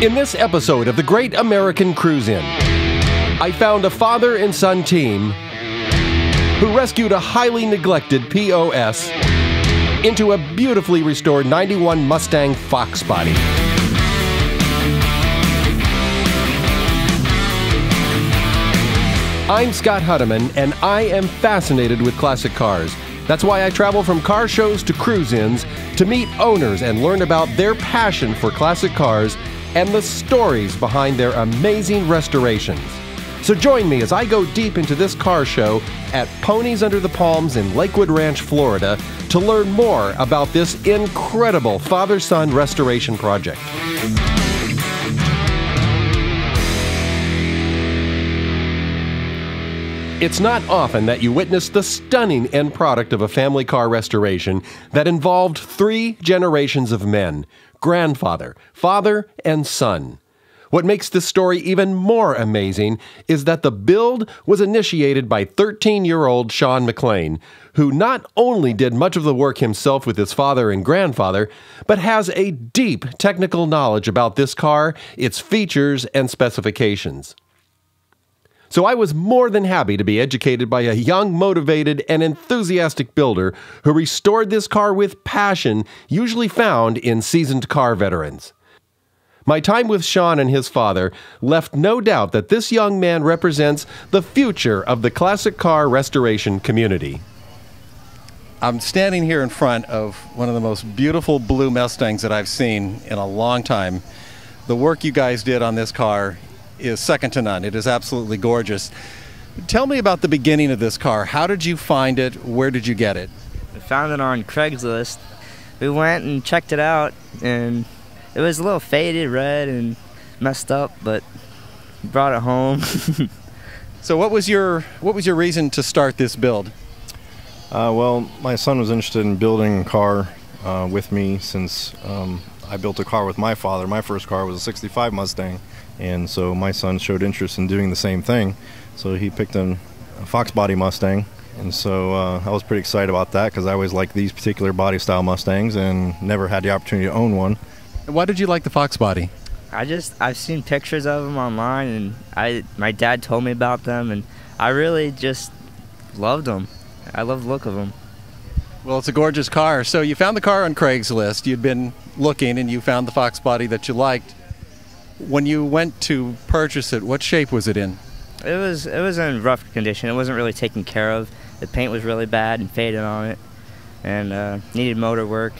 In this episode of the Great American Cruise-In, I found a father and son team who rescued a highly neglected POS into a beautifully restored 91 Mustang Foxbody. I'm Scott Hutteman, and I am fascinated with classic cars. That's why I travel from car shows to cruise-ins to meet owners and learn about their passion for classic cars and the stories behind their amazing restorations. So join me as I go deep into this car show at Ponies Under the Palms in Lakewood Ranch, Florida, to learn more about this incredible father-son restoration project. It's not often that you witness the stunning end product of a family car restoration that involved 3 generations of men: grandfather, father, and son. What makes this story even more amazing is that the build was initiated by 13-year-old Sean McLean, who not only did much of the work himself with his father and grandfather, but has a deep technical knowledge about this car, its features, and specifications. So I was more than happy to be educated by a young, motivated, and enthusiastic builder who restored this car with passion usually found in seasoned car veterans. My time with Sean and his father left no doubt that this young man represents the future of the classic car restoration community. I'm standing here in front of one of the most beautiful blue Mustangs that I've seen in a long time. The work you guys did on this car is second to none. It is absolutely gorgeous. Tell me about the beginning of this car. How did you find it? Where did you get it? We found it on Craigslist. We went and checked it out, and it was a little faded red and messed up, but we brought it home. So what was your reason to start this build? Well, my son was interested in building a car with me since I built a car with my father. My first car was a '65 Mustang. And so my son showed interest in doing the same thing. So he picked a Foxbody Mustang. And so I was pretty excited about that because I always liked these particular body style Mustangs and never had the opportunity to own one. And why did you like the Foxbody? I've seen pictures of them online, and my dad told me about them, and I really just loved them. I love the look of them. Well, it's a gorgeous car. So you found the car on Craigslist. You'd been looking and you found the Foxbody that you liked. When you went to purchase it, what shape was it in? It was in rough condition. It wasn't really taken care of. The paint was really bad and faded on it, and needed motor work.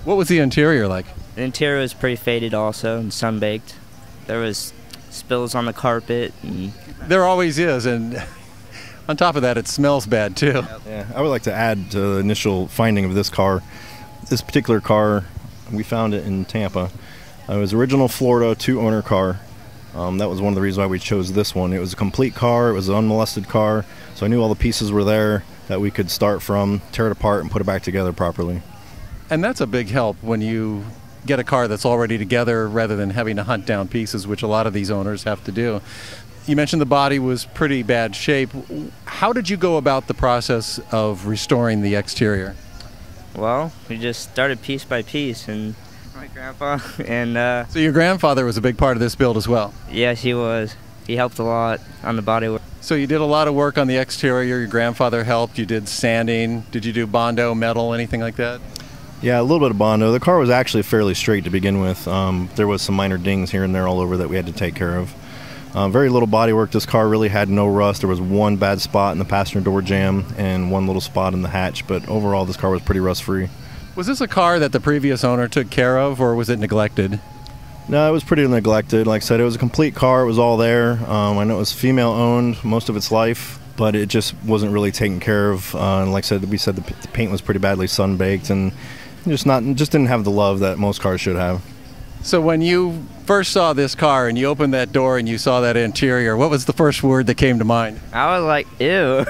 What was the interior like? The interior was pretty faded also and sun-baked. There was spills on the carpet. And there always is, and on top of that, it smells bad too. Yeah, I would like to add to the initial finding of this car. This particular car, we found it in Tampa. It was original Florida 2-owner car. That was one of the reasons why we chose this one. It was a complete car. It was an unmolested car. So I knew all the pieces were there that we could start from, tear it apart, and put it back together properly. And that's a big help when you get a car that's already together rather than having to hunt down pieces, which a lot of these owners have to do. You mentioned the body was pretty bad shape. How did you go about the process of restoring the exterior? Well, we just started piece by piece, and my grandpa and So your grandfather was a big part of this build as well? Yes, he was. He helped a lot on the body work. So you did a lot of work on the exterior. Your grandfather helped. You did sanding. Did you do Bondo, metal, anything like that? Yeah, a little bit of Bondo. The car was actually fairly straight to begin with. There was some minor dings here and there all over that we had to take care of. Very little body work. This car really had no rust. There was one bad spot in the passenger door jamb and one little spot in the hatch, but overall this car was pretty rust-free. Was this a car that the previous owner took care of, or was it neglected? No, it was pretty neglected. Like I said, it was a complete car. It was all there. I know it was female-owned most of its life, but it just wasn't really taken care of. And like I said, we said the paint was pretty badly sun-baked, and just didn't have the love that most cars should have. So when you first saw this car and you opened that door and you saw that interior, what was the first word that came to mind? I was like, ew.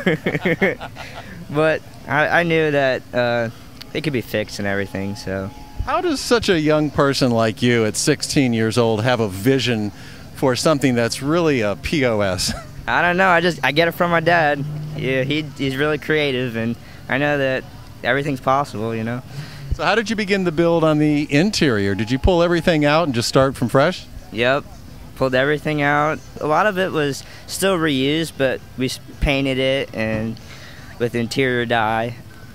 But I knew that it could be fixed and everything, so. How does such a young person like you at 16 years old have a vision for something that's really a POS? I don't know. I get it from my dad. Yeah, he's really creative, and I know that everything's possible, you know. So how did you begin the build on the interior? Did you pull everything out and just start from fresh? Yep. Pulled everything out. A lot of it was still reused, but we painted it and with interior dye.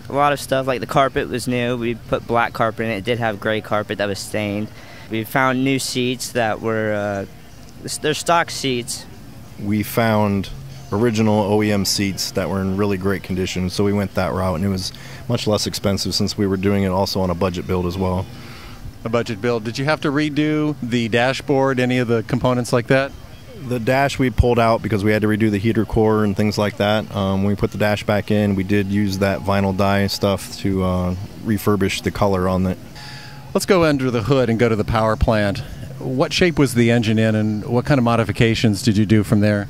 A lot of stuff like the carpet was new. We put black carpet in it. It did have gray carpet that was stained. We found new seats that were they're stock seats. We found original OEM seats that were in really great condition, so we went that route, and it was much less expensive since we were doing it also on a budget build as well. A budget build. Did you have to redo the dashboard, any of the components like that? The dash we pulled out because we had to redo the heater core and things like that. When we put the dash back in, we did use that vinyl dye stuff to refurbish the color on it. Let's go under the hood and go to the power plant. What shape was the engine in, and what kind of modifications did you do from there?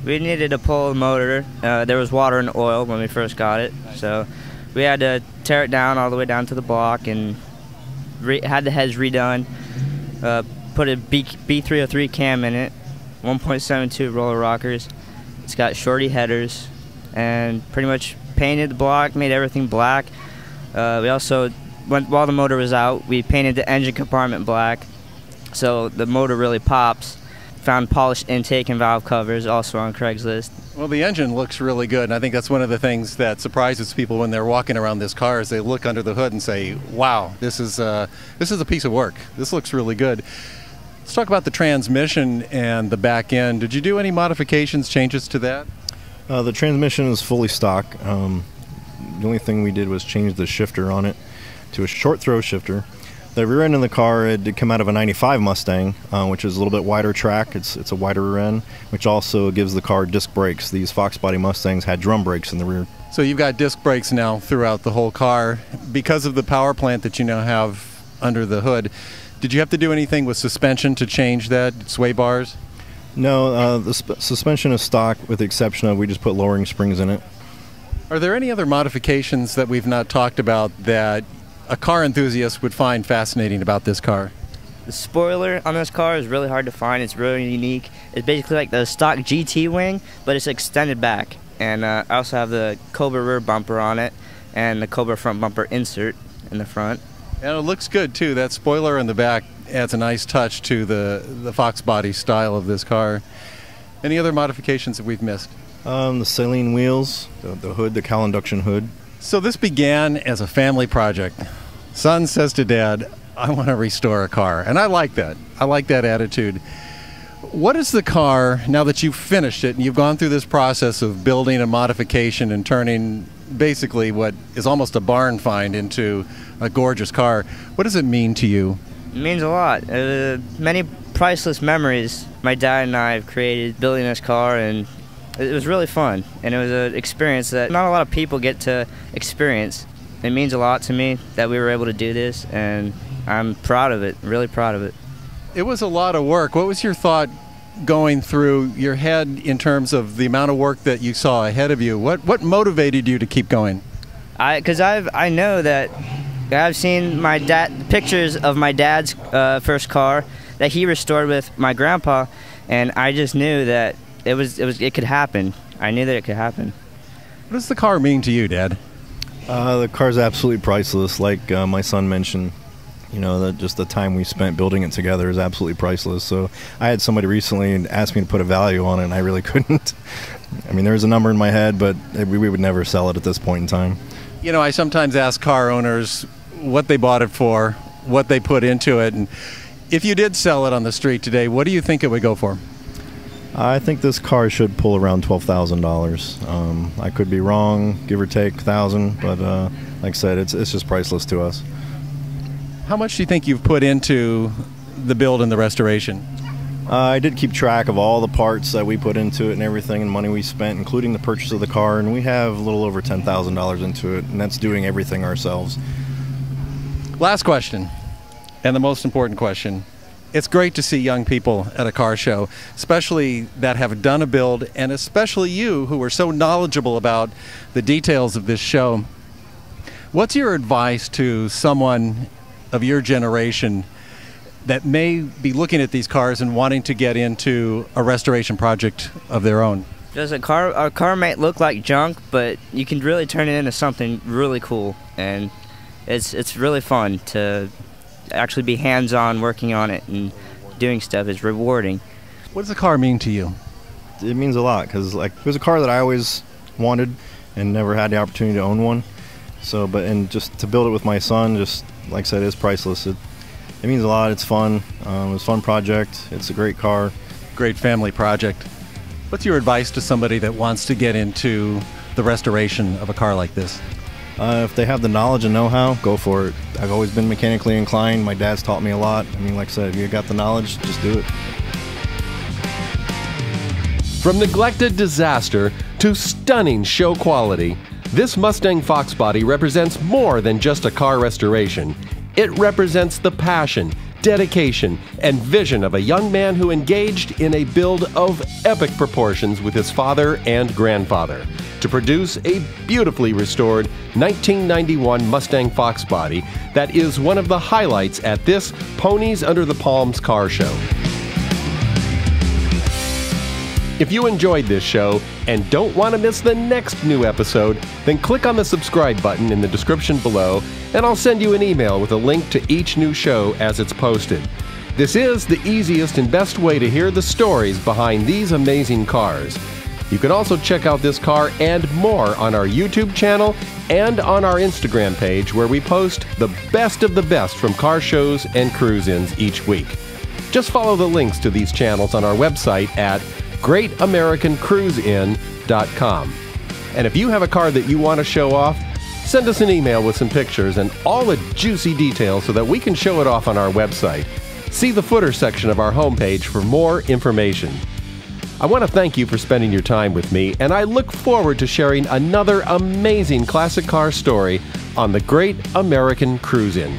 We needed to pull the motor. There was water and oil when we first got it, so we had to tear it down all the way down to the block and had the heads redone. Put a B303 cam in it, 1.72 roller rockers. It's got Shorty headers, and pretty much painted the block, made everything black. We also, while the motor was out, we painted the engine compartment black, so the motor really pops. Found polished intake and valve covers, also on Craigslist. Well, the engine looks really good, and I think that's one of the things that surprises people when they're walking around this car is they look under the hood and say, wow, this is a piece of work. This looks really good. Let's talk about the transmission and the back end. Did you do any modifications, changes to that? The transmission is fully stock. The only thing we did was change the shifter on it to a short throw shifter. The rear end of the car, it did come out of a 95 Mustang, which is a little bit wider track. It's a wider rear end, which also gives the car disc brakes. These Foxbody Mustangs had drum brakes in the rear. So you've got disc brakes now throughout the whole car. Because of the power plant that you now have under the hood, did you have to do anything with suspension to change that, sway bars? No, the suspension is stock with the exception of we just put lowering springs in it. Are there any other modifications that we've not talked about that a car enthusiast would find fascinating about this car? The spoiler on this car is really hard to find. It's really unique. It's basically like the stock GT wing, but it's extended back. And I also have the Cobra rear bumper on it and the Cobra front bumper insert in the front. And it looks good too. That spoiler in the back adds a nice touch to the Foxbody style of this car. Any other modifications that we've missed? The Saleen wheels, the hood, the cowl induction hood. So this began as a family project. Son says to Dad, I want to restore a car. And I like that. I like that attitude. What is the car, now that you've finished it and you've gone through this process of building a modification and turning basically what is almost a barn find into a gorgeous car, what does it mean to you? It means a lot. Many priceless memories my dad and I have created building this car, and it was really fun. And it was an experience that not a lot of people get to experience. It means a lot to me that we were able to do this, and I'm proud of it, really proud of it. It was a lot of work. What was your thought going through your head in terms of the amount of work that you saw ahead of you? What motivated you to keep going? Because I know that I've seen my pictures of my dad's first car that he restored with my grandpa, and I just knew that it could happen. I knew that it could happen. What does the car mean to you, Dad? The car's absolutely priceless. Like my son mentioned, you know, just the time we spent building it together is absolutely priceless. So I had somebody recently ask me to put a value on it, and I really couldn't. I mean, there's a number in my head, but we would never sell it at this point in time. You know, I sometimes ask car owners what they bought it for, what they put into it, and if you did sell it on the street today, what do you think it would go for? I think this car should pull around $12,000. I could be wrong, give or take $1,000, but like I said, it's just priceless to us. How much do you think you've put into the build and the restoration? I did keep track of all the parts that we put into it and everything and money we spent, including the purchase of the car, and we have a little over $10,000 into it, and that's doing everything ourselves. Last question, and the most important question. It's great to see young people at a car show, especially that have done a build, and especially you who are so knowledgeable about the details of this show. What's your advice to someone of your generation that may be looking at these cars and wanting to get into a restoration project of their own? Just a car might look like junk, but you can really turn it into something really cool, and it's really fun to actually be hands-on working on it and doing stuff is rewarding. What does the car mean to you? It means a lot because like it was a car that I always wanted and never had the opportunity to own one. So, and just to build it with my son, just like I said, is priceless. It means a lot. It's fun. It's a fun project. It's a great car. Great family project. What's your advice to somebody that wants to get into the restoration of a car like this? If they have the knowledge and know-how, go for it. I've always been mechanically inclined. My dad's taught me a lot. I mean, like I said, if you got the knowledge, just do it. From neglected disaster to stunning show quality, this Mustang Foxbody represents more than just a car restoration. It represents the passion, dedication, and vision of a young man who engaged in a build of epic proportions with his father and grandfather to produce a beautifully restored 1991 Mustang Foxbody that is one of the highlights at this Ponies Under the Palms car show. If you enjoyed this show and don't want to miss the next new episode, then click on the subscribe button in the description below, and I'll send you an email with a link to each new show as it's posted. This is the easiest and best way to hear the stories behind these amazing cars. You can also check out this car and more on our YouTube channel and on our Instagram page, where we post the best of the best from car shows and cruise-ins each week. Just follow the links to these channels on our website at greatamericancruisein.com. And if you have a car that you want to show off, send us an email with some pictures and all the juicy details so that we can show it off on our website. See the footer section of our homepage for more information. I want to thank you for spending your time with me, and I look forward to sharing another amazing classic car story on the Great American Cruise-In.